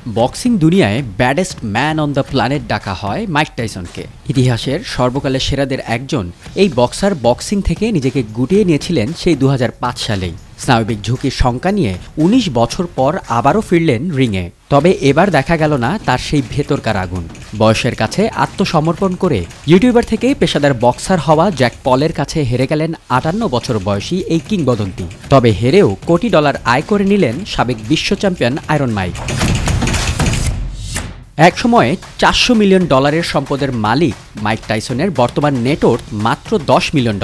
Boxing দুনিয়ায় ব্যাডেস্ট man on the planet ডাকা হয় মাইক টাইসনকে। ইতিহাসের সর্বকালের সেরাদের একজন এই বক্সার বক্সিং থেকে নিজেকে গুটিয়ে নিয়েছিলেন সেই 2005 সালেই। স্নায়বিক ঝুঁকির শঙ্কা নিয়ে 19 বছর পর আবারও ফিরলেন রিংয়ে। তবে এবার দেখা গেল না তার সেই ভেতরকার আগুন। বয়সের কাছে আত্মসমর্পণ করে ইউটিউবার থেকে পেশাদার বক্সার হওয়া জ্যাক পলের কাছে হেরে গেলেন 58 বছর বয়সী এই কিংবদন্তি। তবে হেরেও কোটি ডলার আয় করে নিলেন সাবেক বিশ্ব চ্যাম্পিয়ন আয়রন মাইক। একসময়ে $400 মিলিয়ন সম্পদের মালিক মাইক টাইসনের বর্তমান নেটওয়ার্থ মাত্র $10 মিলিয়ন।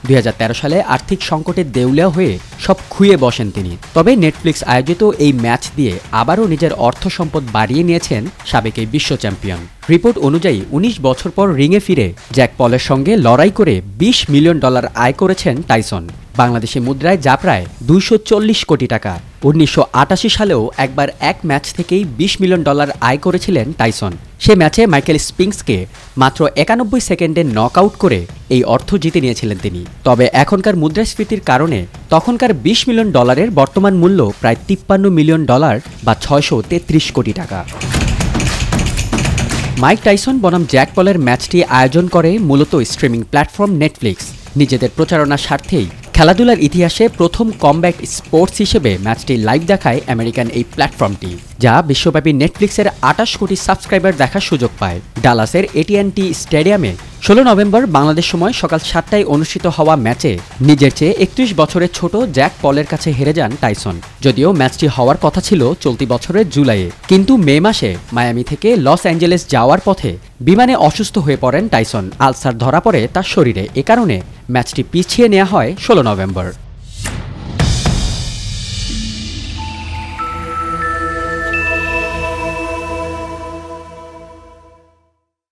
2013 সালে আর্থিক সংকটে দেউলিয়া হয়ে সব খুইয়ে বসেন তিনি। তবে নেটফ্লিক্স আয়োজিত এই ম্যাচ দিয়ে আবারও নিজের অর্থ সম্পদ বাড়িয়ে নিয়েছেন সাবেক এই বিশ্ব চ্যাম্পিয়ন। রিপোর্ট অনুযায়ী 19 বছর পর রিংয়ে ফিরে জ্যাক পলের সঙ্গে লড়াই করে $20 মিলিয়ন আয় করেছেন টাইসন। বাংলাদেশি মুদ্রায় যা প্রায় 240 কোটি টাকা। 1988 সালেও একবার এক ম্যাচ থেকেই $20 মিলিয়ন আয় করেছিলেন টাইসন। সে ম্যাচে মাইকেল স্পিংসকে মাত্র 91 সেকেন্ডে নকআউট করে এই অর্থ জিতে নিয়েছিলেন তিনি। তবে এখনকার মুদ্রাস্ফীতির কারণে তখনকার $20 মিলিয়ন বর্তমান মূল্য প্রায় $53 মিলিয়ন বা 633 কোটি টাকা। মাইক টাইসন বনাম জ্যাক পলের ম্যাচটি আয়োজন করে মূলত স্ট্রিমিং প্ল্যাটফর্ম নেটফ্লিক্স। নিজেদের প্রচারণার স্বার্থেই খেলাধুলার ইতিহাসে প্রথম কমব্যাক স্পোর্টস হিসেবে ম্যাচটি লাইভ দেখায় আমেরিকান এই প্ল্যাটফর্মটি, যা বিশ্বব্যাপী নেটফ্লিক্সের 28 কোটি সাবস্ক্রাইবার দেখার সুযোগ পায়। ডালাসের AT&T স্টেডিয়ামে 16 নভেম্বর বাংলাদেশ সময় সকাল 7টায় অনুষ্ঠিত হওয়া ম্যাচে নিজের চেয়ে 31 বছরের ছোট জ্যাক পলের কাছে হেরে যান টাইসন। যদিও ম্যাচটি হওয়ার কথা ছিল চলতি বছরের জুলাইয়ে, কিন্তু মে মাসে মায়ামি থেকে লস অ্যাঞ্জেলেস যাওয়ার পথে বিমানে অসুস্থ হয়ে পড়েন টাইসন। আলসার ধরা পড়ে তার শরীরে। এ কারণে ম্যাচটি পিছিয়ে নেওয়া হয় 16 নভেম্বর।